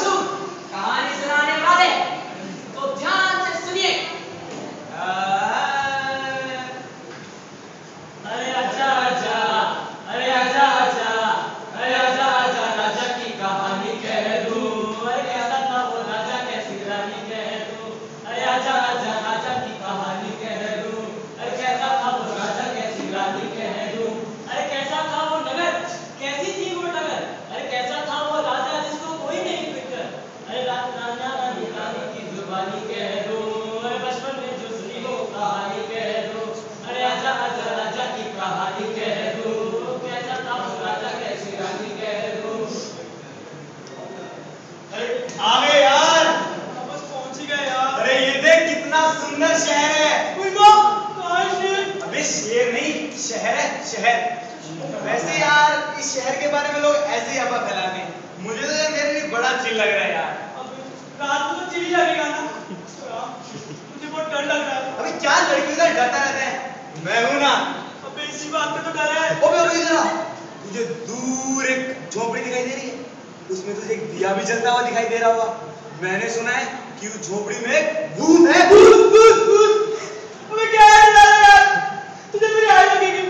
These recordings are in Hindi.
मासूम कहानी सुनाने वाले तो ध्यान से सुनिए। अरे आजा आजा, अरे आजा आजा, अरे आजा आजा, राजा की कहानी कह दूं। अरे कैसा था वो राजा, कैसी रानी कह दूं। अरे आजा आजा, राजा की कहानी कह दूं। अरे कैसा था वो राजा, कैसी रानी कह दूं। अरे कैसा था वो नगर, कैसी थी वो नगर। अरे कैसा था वो राजा जिसको कोई नहीं फिक्र। अरे राजा रानी रानी की जुबानी कह दूं। अरे बचपन में जो सुनी वो कहानी कह दूं। अरे आजा आजा, राजा की कहानी कह दूं। कैसा था वो राजा, कैसी रानी कह दूं। अरे आ गए यार, बस पहुंच ही गए यार। अरे ये देख कितना सुंदर शहर है। कोई माँ कहाँ है शेर? अबे शेर नहीं, शहर है शहर। वैसे यार इस शहर के बारे में लोग ऐसे ही अफवाह फैलाते हैं। मुझे तो ये मेरे लिए बड़ा चिल लग रहा है यार। अब रात को तो चिल ही लगेगा ना। मुझे बहुत डर लग रहा है। अबे क्या लड़कियों का डरता रहता है, मैं हूं ना। अबे इसी बात पे तो डर है। ओबे जरा, तुझे दूर एक झोपड़ी दिखाई दे रही है, उसमें तुझे एक दिया भी जलता हुआ दिखाई दे रहा होगा। मैंने सुना है कि उस झोपड़ी में एक भूत है। भूत भूत भूत। अबे क्या है यार, तुझे मेरी आय लगेगी।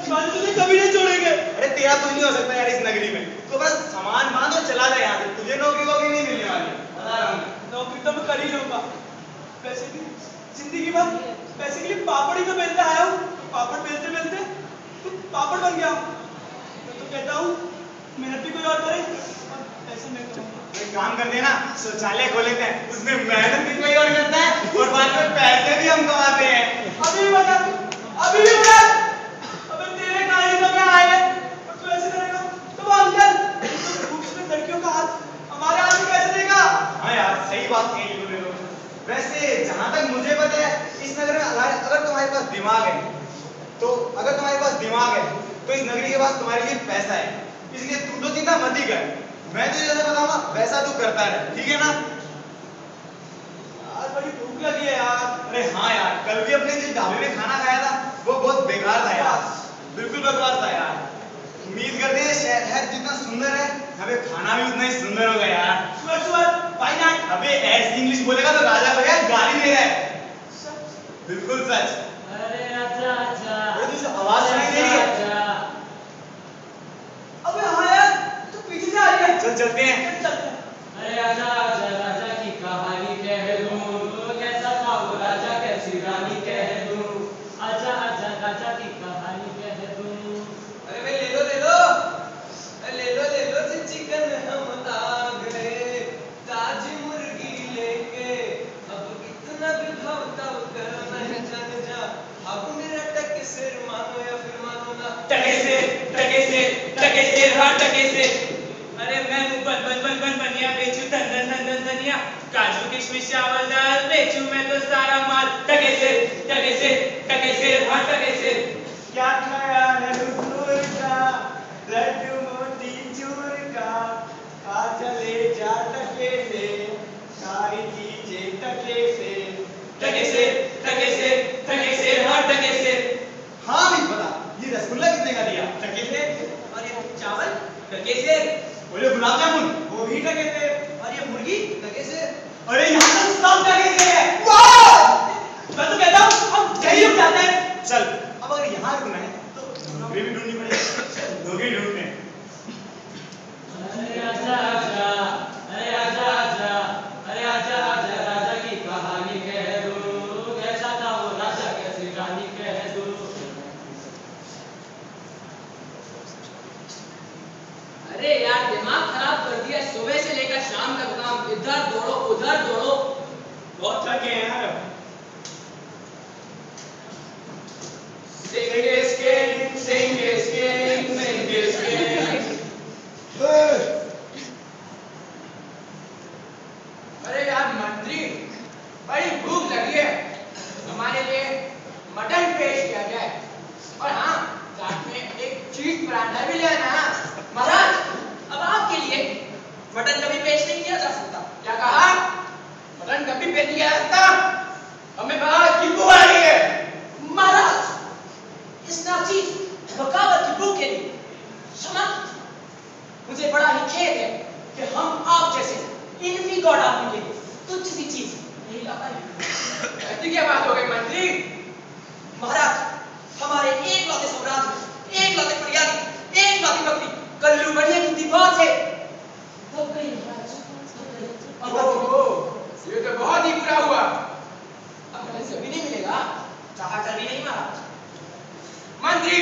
बाल तुझे कभी नहीं छोड़ेंगे। अरे तेरा कुछ नहीं हो सकता यार इस नगरी में। तो बस सामान बांध और चला जा यहाँ से, तुझे नौकरी वोकरी नहीं मिलने वाली, बता रहा हूँ। नौकरी तो मैं कर ही लूंगा। पैसे की जिंदगी भर पैसे के लिए पापड़ ही तो बेचता आया हूँ। पापड़ बेचते बेचते तो पापड़ बन गया। मैं तो कहता हूँ मेहनत भी कोई और करे और पैसे मैं कमाऊंगा। एक काम करते हैं ना, शौचालय खोल लेते हैं, उसमें मेहनत भी कोई और करता है और बाद में पैसे भी हम कमाते हैं। अभी भी बता, अभी भी बता। अबे तेरे गाड़ी तो में आए हैं और तू ऐसे करेगा तो वो अंकल खूबसूरत लड़कियों का हाथ हमारे हाथ में कैसे देगा? हाँ यार सही बात कही तूने लोग। वैसे जहां तक मुझे पता है इस नगर में अगर तुम्हारे पास दिमाग है तो इस नगरी के पास तुम्हारे लिए पैसा है, इसलिए तू तो चिंता मत ही कर। मैं तुझे जैसा बताऊंगा वैसा तू करता रहे, ठीक है ना? यार बड़ी भूख लगी है यार। अरे हाँ यार, कल भी अपने जिस ढाबे में खाना खाया था वो बहुत बेकार था यार, बिल्कुल बकवास था यार। उम्मीद करते हैं शहर जितना सुंदर है हमें खाना भी उतना ही सुंदर होगा यार। सुअर भाई ना। अबे ऐसी इंग्लिश बोलेगा तो राजा भैया गाली दे रहा है। बिल्कुल सच। अरे आजा आजा, अरे तुझे आवाज सुनाई दे रही है? अबे हाँ यार तू पीछे से आ रही है। चल चलते हैं। चलते हैं। अरे आजा आजा, राजा की कहानी कह दूं। कैसा था वो राजा, कैसी रानी कह दूं। आजा आजा, राजा की कहानी कह दूं। अरे भाई ले लो से चिकन हम आ गए, ताजी मुर्गी लेके। अब इतना भी भावता कर नहीं जान जा। अब मेरा टक सिर मानो या फिर मानो ना। टके से हाँ टके से। अरे मैं बन बनिया बेचू धन धनिया, काजू किशमिश चावल दाल बेचू मैं तो सारा माल। टके से हाँ टके से। क्या खाया है हुजूर का, लड्डू मोती चूर का, खा चले जा टके से, सारी चीजें टके से। टके से हाँ टके से। हाँ भी बता, ये रसगुल्ला कितने का दिया? टके से। और ये चावल टके से, बोले गुलाब जामुन वो भी टके से। और ये मुर्गी टके से। अरे यहाँ तो सब टके से है। मैं तो कहता हूँ हम यही रुक जाते हैं। चल अब अगर यहाँ रुकना है तो नौकरी भी ढूंढनी पड़ेगी, नौकरी ढूंढते हैं। अरे आजा आजा, राजा की कहानी कह दूं। कैसा था वो राजा, कैसी रानी कह दूं। अरे यार दिमाग खराब कर दिया, सुबह से लेकर शाम तक काम, इधर दौड़ो उधर दौड़ो। बहुत थके हैं यार। Sing is king. अरे यार मंत्री, बड़ी भूख लगी है, हमारे लिए मटन पेश किया जाए। और हाँ, साथ में एक चीज पराठा भी ले आना। महाराज, अब आपके लिए मटन कभी पेश नहीं किया जा सकता। क्या कहा? मटन कभी पेश नहीं किया जा सकता? हमें कहा कि भूख आ रही है। महाराज, इस नाचीज बगावत की भूख के लिए क्षमा, मुझे बड़ा ही खेद है। कि हम आप जैसे इनफी गॉड आदमी के तुच्छ सी चीज नहीं ला पाए। ऐसी क्या बात हो गई मंत्री? महाराज, हमारे एक लौते सम्राट में एक लौते फरियादी एक लौती बकरी कल्लू बढ़िया की दीवार से दब गई महाराज, दब गई। ओहो, ये तो बहुत ही बुरा हुआ। अब कल से भी नहीं मिलेगा, चाह कर भी नहीं महाराज। मंत्री,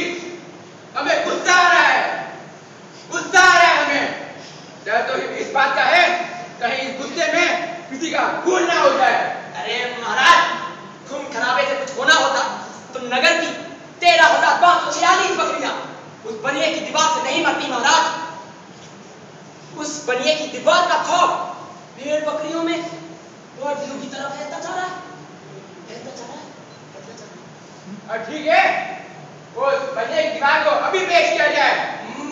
हमें गुस्सा आ रहा है, गुस्सा आ रहा है हमें। डर तो इस बात का है कहीं इस गुस्से में किसी का खून ना हो जाए। अरे महाराज, खून खराबे से कुछ होना होता तो नगर की 13,546 बकरियां उस बनिए की दीवार से नहीं मरती महाराज। उस बनिए की दीवार का खौफ भेड़ बकरियों में बर्ड फ्लू की तरफ फैलता जा रहा है, फैलता जा रहा है, फैलता जा रहा है। और ठीक है, वो बनिए की दीवार को अभी पेश किया जाए।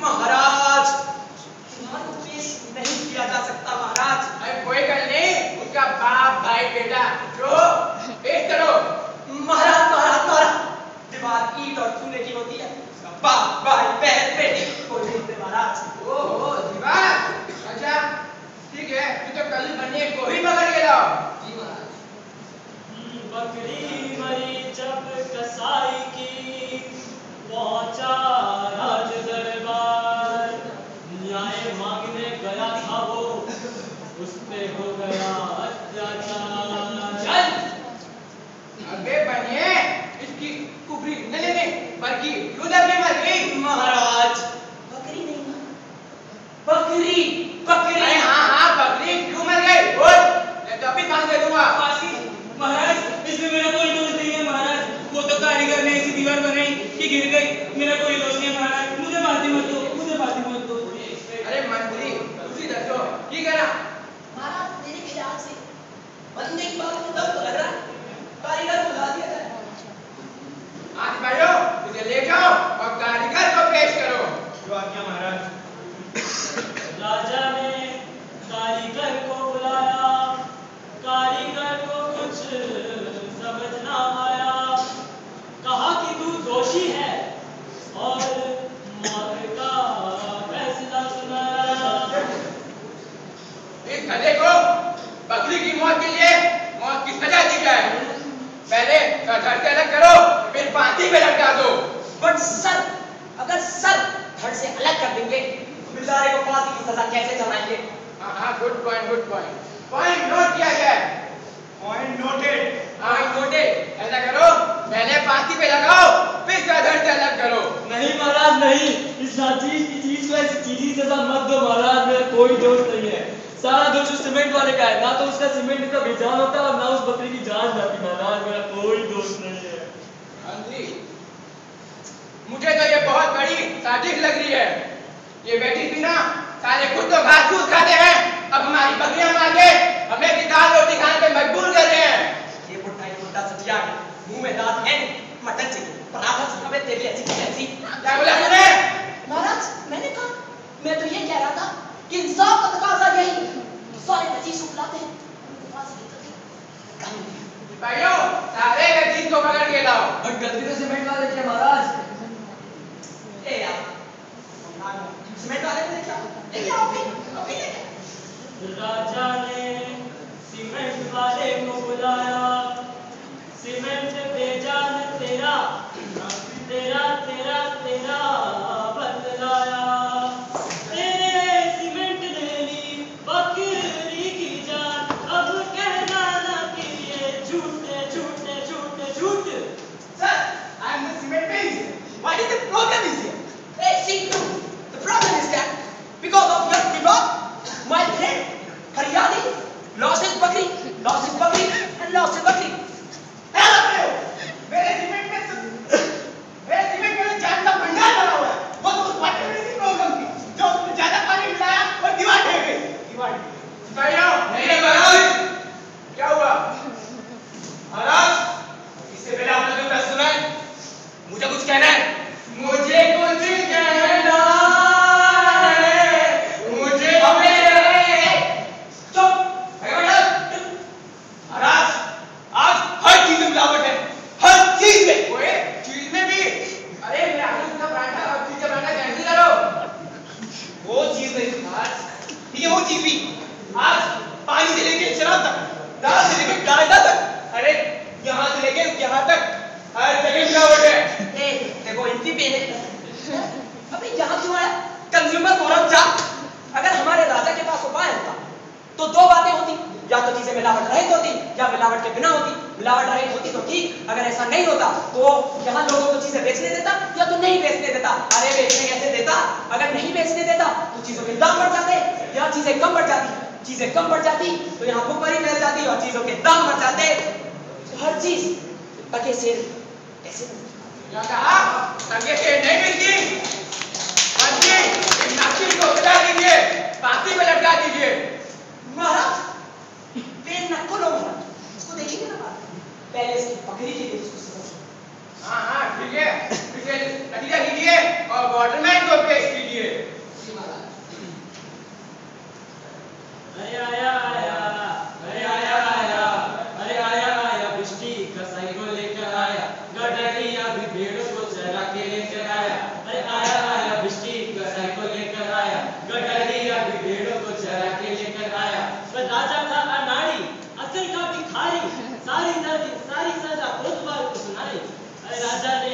महाराज, दीवार को पेश नहीं किया जा सकता महाराज। अरे कोई गल नहीं, उसका बाप भाई बेटा जो पेश करो। महाराज महाराज महाराज, दीवार ईंट और चूने की होती है, उसका बाप भाई बहन बेटी कोई नहीं होते महाराज। ओहो दीवार, अच्छा ठीक है, तो कल बनिए को ही पकड़ के लाओ। जी महाराज। बकरी मरी जब कसाई की, पहुंचा राज दरबार। न्याय मांगने गया था वो, उस पे हो गया अत्याचार। चल अबे बनिए, इसकी कुबरी नहीं बल्कि रुदर में मर गई। महाराज, बकरी नहीं ना, बकरी बकरी। अरे हाँ बकरी क्यों मर गई? बोल, मैं तो अभी फांसी दे दूंगा। फांसी? महाराज, इसमें मेरा कोई दोष नहीं है महाराज। वो तो कारीगर ने ऐसी दीवार बनाई कि गिर गई। मेरा कोई दोष नहीं है महाराज। मुझे फांसी मत दो, मुझे फांसी मत दो। अरे मंत्री, उसी दर्जो की करा? महाराज, मेरे ख्याल से बनने की बात में दम तो लग रहा है, कारीगर बुला दिया जाए। आज भाइयों, इसे ले जाओ और कारीगर को पेश करो। जो आज्ञा महाराज। राजा ने कारीगर को बुलाया, कारीगर को कुछ समझ ना आया। कहा कि तू दोषी है और मौत का फैसला सुनाया। इस गधे को बकरी की मौत के लिए मौत की सजा दी जाए। पहले धड़ से अलग करो, फिर फांसी पे लटका दो। बट सर, अगर सर धड़ से अलग कर देंगे तो बेचारे को फांसी की सजा कैसे चढ़ाएंगे? हाँ good point, good point. Point note किया जाए। Point noted. हाँ नोटेड। ऐसा करो, पहले फांसी पे लगाओ, फिर धड़ से अलग करो। नहीं महाराज नहीं, इस नाचीज की चीज को ऐसी चीजी सजा मत दो महाराज। मेरा कोई दोष नहीं है, सारा दोष उस सीमेंट वाले का है। ना तो उसका सीमेंट का बेजान होता और ना उस बकरी की जान जाती महाराज। मेरा कोई दोष नहीं है। मंत्री, मुझे तो ये बहुत बड़ी साजिश लग रही है। ये बेटी भी ना सारे खुद तो घास फूस खाते हैं, अब हमारी बकरियां मार के हमें भी दाल रोटी खाने पे मजबूर कर रहे हैं। ये बुढ़ा सटिया मुंह में दांत है, मटन चाहिए, पराठा चाहिए, तेरी ऐसी की ऐसी। क्या बोला तूने? महाराज, मैंने कहा, मैं तो ये कह रहा था कि इंसाफ का तकाजा यही सारे नजीस उठलाते हैं, उनको फांसी देते हैं। भाइयों, सारे नजीस को पकड़ के लाओ। और गलती तो सीमेंट वाले की महाराज। ए यार, सीमेंट वाले ने क्या? लेके आओ अभी लेके। राजा ने सीमेंट वाले को बुलाया, सीमेंट बेजान तेरा तेरा तेरा तेरा बदलाया। तेरे सीमेंट ने ली बकरी की जान, अब कहना ना कि ये झूठे झूठे झूठे झूठ। Sir, I am the cement base. What is the problem is here? Hey, see, the problem is that because of your debauch, my friend Haryani lost his bakri and lost his bakri. क्या कर रहे हो? रोटी पी, आज पानी से लेके शराब तक, दाल से लेके डालडा तक, अरे यहाँ से लेके यहाँ तक हर जगह मिलावट है। देखो इनकी पे अबे यहाँ क्यों आया? कंज्यूमर फोरम जा। अगर हमारे राजा के पास उपाय होता तो दो बातें होती, या तो चीजें मिलावट रहित होती या मिलावट के बिना होती। मिलावट रहित होती तो ठीक, अगर ऐसा नहीं होता तो यहाँ लोगों को चीजें बेचने देता या तो नहीं बेचने देता। अरे बेचने कैसे देता? अगर नहीं बेचने देता तो चीजों के दाम बढ़ जाते, या चीजें कम बढ़ जाती। चीजें कम बढ़ जाती तो यहाँ भुखमरी फैल जाती और चीजों के दाम बढ़ जाते तो हर चीज टके से कैसे क्या कहा? टके से नहीं मिलती। नाची को हटा दीजिए, फांसी पे लटका दीजिए। महाराज बेनक्को लो महाराज, इसको देखिए ना बात, पहले इसकी पकड़ी के लिए इसको समझ। हाँ ठीक है, इसे नतीजा कीजिए और गवर्नमेंट को पेश कीजिए। जी महाराज। अरे आया आया, अरे आया आया, अरे आया आया, बिस्टी कसाई को लेकर आया, गडरिया भी भेड़ों को चरा के लेकर आया। अरे आया आया, बिस्टी कसाई को लेकर आया, गडरिया भी भेड़ों को चरा के लेकर आया। पर राजा था अनाड़ी, अकल का भिखारी, सारी सजा कोतवाल को सुनाई। अरे राजा ने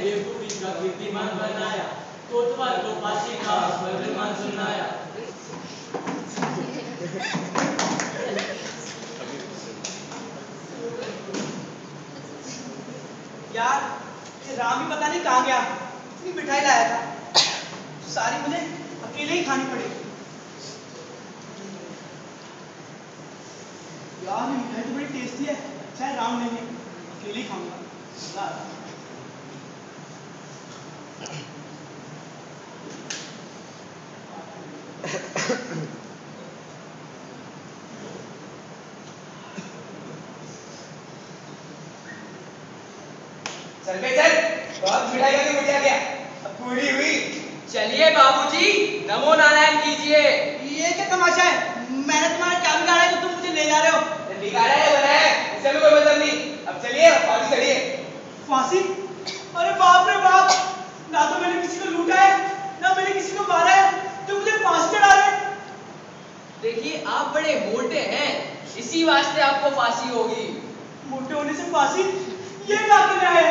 बेवकूफी का कीर्तिमान बनाया, कोतवाल को फांसी का फरमान सुनाया। यार ये राम ही पता नहीं कहाँ गया, इतनी मिठाई लाया था, सारी मुझे अकेले ही खानी पड़ेगी। यार ये मिठाई तो बड़ी टेस्टी है, शायद राम नहीं है, अकेले ही खाऊंगा। चल बे चल, बहुत मिठाई का मुझे गया, अब पूरी हुई। चलिए बाबूजी, नमो नारायण कीजिए। ये क्या तमाशा है? मैंने तुम्हारा क्या बिगाड़ा है जो तुम मुझे ले जा रहे हो? बिगाड़ा है बना है, इससे भी कोई मतलब नहीं। अब चलिए फांसी चढ़िए। फांसी? अरे बाप रे बाप, ना तो मैंने किसी को लूटा है ना मैंने किसी को मारा है, तुम मुझे फांसी चढ़ा रहे। देखिए आप बड़े मोटे हैं, इसी वास्ते आपको फांसी होगी। मोटे होने से फांसी? ये क्या कर रहा है?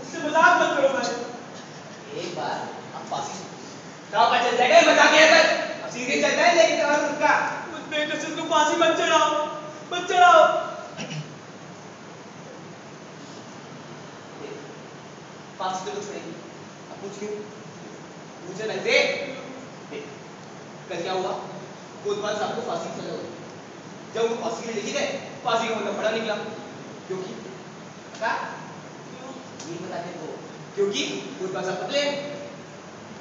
इससे मजाक मत करो भाई। एक बार अब फांसी तो पता चल जाएगा मजाक है सर। अब सीधे चलता है लेकिन तुम्हारा उसका उस बेकसूर को फांसी मत चढ़ाओ, मत चढ़ाओ। फांसी तो छोड़ेगी। अब पूछ क्यों? मुझे लग दे। कल क्या हुआ? कोतवाल साहब को फांसी सजा हुई। जब वो फांसी में लेके गए, फांसी का मतलब बड़ा निकला। क्योंकि क्या? ये बता दे तो। क्योंकि कोतवाल साहब पतले हैं।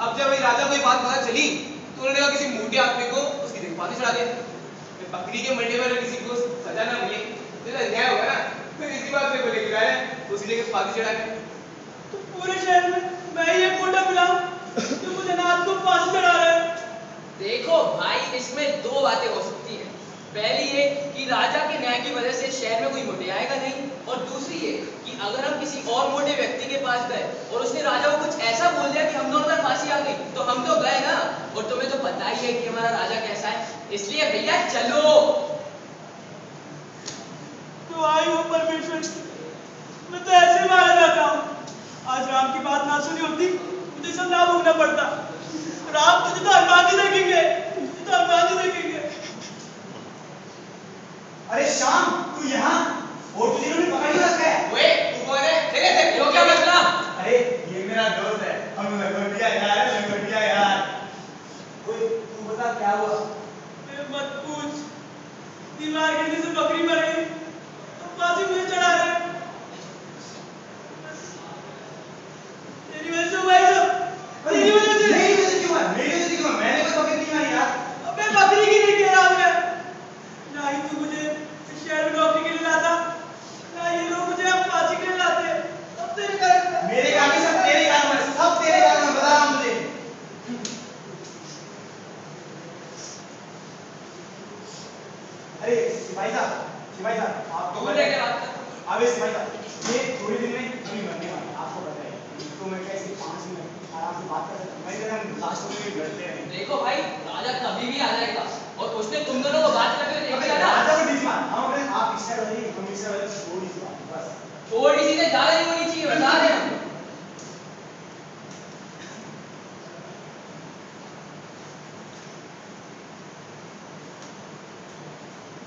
अब जब राजा को ये बात पता चली तो उन्होंने कहा किसी मोटे आदमी को उसकी जगह फांसी चढ़ा दे। बकरी के मंडे में किसी को सजा ना मिले तो अन्याय होगा ना। फिर इसी बात से को लेकर आए, उसी लेकर फांसी चढ़ा गए। तो पूरे शहर में मैं ये मोटा मिलाऊं तो मुझे नाथ को फांसी चढ़ा रहा है। देखो भाई, इसमें दो बातें हो सकती हैं। पहली ये कि राजा के न्याय की वजह से शहर में कोई मोटे आएगा नहीं, और दूसरी ये कि अगर हम किसी और मोटे व्यक्ति के पास गए और उसने राजा को कुछ ऐसा बोल दिया कि हम दोनों पर फांसी आ गई तो हम तो गए ना। और तुम्हें तो पता ही है कि हमारा राजा कैसा है, इसलिए भैया चलो। तो आई हो परमेश्वर, मैं तो ऐसे मारा जाता हूँ। आज राम की बात ना सुनी होती मुझे सब ना भोगना पड़ता। राम तुझे तो अरमान ही देखेंगे, तुझे तो अरमान ही देखेंगे। अरे श्याम, तू यहाँ और तुझे इन्होंने पकड़ ही रखा है। ओए तू कौन है? चले चल, यो क्या मतलब? अरे ये मेरा दोस्त है, हम लंगोटिया यार है, लंगोटिया यार। ओए तू बता क्या हुआ? मत पूछ, दीवार गिरने से बकरी मर गई, तो फांसी मुझे चढ़ा रहे। तेरी वजह से हुआ है सब, तेरी वजह से। मेरी वजह से क्यों है? मेरी वजह से क्यों है? मैंने कोई बकरी नहीं मारी यार। अबे बकरी की नहीं कह रहा मैं, ना ही तू मुझे इस शहर में नौकरी के लिए लाता, ना ये लोग मुझे अब फांसी के लिए लाते। अब तेरे कारण मेरे कारण सब तेरे कारण है, सब तेरे कारण है, बता रहा हूँ तुझे। अरे सिपाही साहब आप तो क्या बात कर? अबे सिपाही साहब, ये थोड़ी दिन में अभी मरने वाला है, आपको पता है। इसको मैं कैसे 5 मिनट आराम से बात कर सकते हैं। हम लास्ट में भी लड़ते हैं। देखो भाई, राजा कभी भी आ जाएगा और उसने तुम दोनों को बात करते हुए देखा ना। राजा को बीच में हम अपने आप इस साइड वाली हम इस साइड वाली थोड़ी सी बात बस। थोड़ी सी से ज्यादा नहीं होनी चाहिए, बता रहे हम।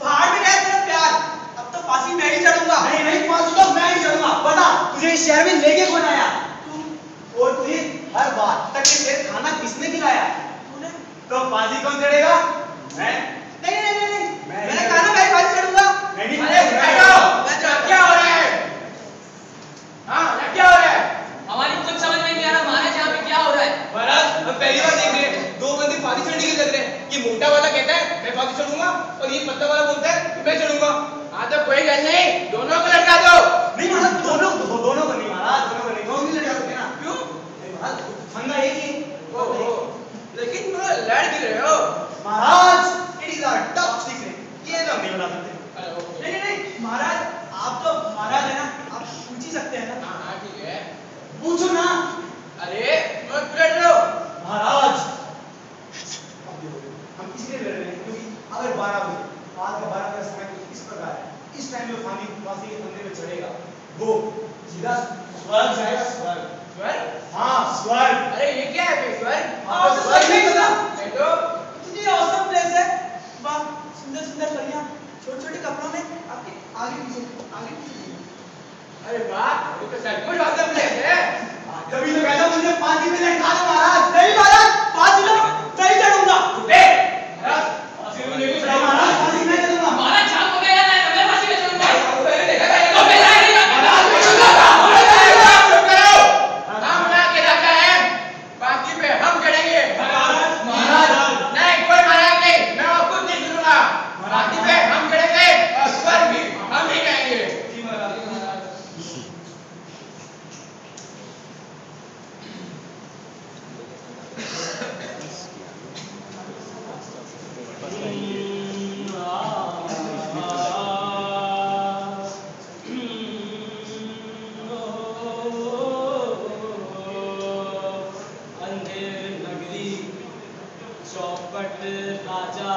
पहाड़ में गया तेरा प्यार, अब तो फांसी मैं ही चढ़ूंगा। नहीं नहीं फांसी तो मैं ही चढ़ूंगा। बता तुझे इस शहर में लेके कौन आया? तू और तुझे हर बात तक ये खाना किसने खिलाया? तूने तो फांसी कौन चढ़ेगा? मैं। नहीं नहीं नहीं नहीं मैं मैंने कहा ना मैं ही फांसी चढ़ूंगा। मैं नहीं अरे बैठो, क्या हो रहा है? हाँ, क्या हो रहा है? हमारी कुछ समझ में नहीं आ रहा महाराज, यहाँ पे क्या हो रहा है? महाराज हम पहली बार देख रहे हैं, दो बंदे फांसी चढ़ने के लग रहे हैं। ये मोटा वाला कहता है मैं फांसी चढ़ूंगा और ये पतला वाला बोलता है कि मैं चढ़ूंगा। हाँ तो कोई गल नहीं, दोनों को लटका दो। नहीं महाराज दोनों को नहीं महाराज दोनों को नहीं दोनों नहीं लड़का सकते ना। क्यों? नहीं महाराज फंदा एक ही। ओहो, लेकिन तुम लड़ भी रहे हो। महाराज it is a top secret, ये तो हम नहीं बता सकते। नहीं नहीं नहीं महाराज, आप तो महाराज है ना, आप पूछ ही सकते हैं ना। हाँ हाँ ठीक है। पूछो ना अरे मत लड़ रहे हो। महाराज। अब देखो, हम इसलिए लड़ रहे हैं क्योंकि अगर 12 बजे रात का 12 का समय कुछ इस प्रकार है, इस टाइम जो फांसी के फंदे पे चढ़ेगा वो सीधा स्वर्ग जाएगा। स्वर्ग? स्वर्ग? हाँ स्वर्ग। अरे ये क्या है फिर स्वर्ग? आप तो स्वर्ग नहीं पता। बैठो। इतनी औसम प्लेस है, वाह सुंदर सुंदर कलियां छोटे छोटे कपड़ों में आपके आगे पीछे। अरे वाह, ये तो सचमुच औसम प्लेस है। तभी तो कहता हूं मुझे फांसी पे लटका दो महाराज। नहीं महाराज, फांसी तो मैं ही चढ़ूंगा। फांसी में लेके चढ़ो महाराज, फांसी मैं चढ़ूंगा। महाराज शाम हो गया ना, मैं फांसी पे चढ़ूंगा। मैंने देखा था ये तो मैं जाएगा। चुप करो। हम ना के रखा है, बाकी पे हम चढ़ेंगे। महाराज नहीं कोई महाराज नहीं, मैं और कुछ नहीं सुनूंगा। बाकी पे हम चढ़ेंगे और स्वर्ग भी हम ही जाएंगे। जी महाराज। अंधेर नगरी, चौपट राजा,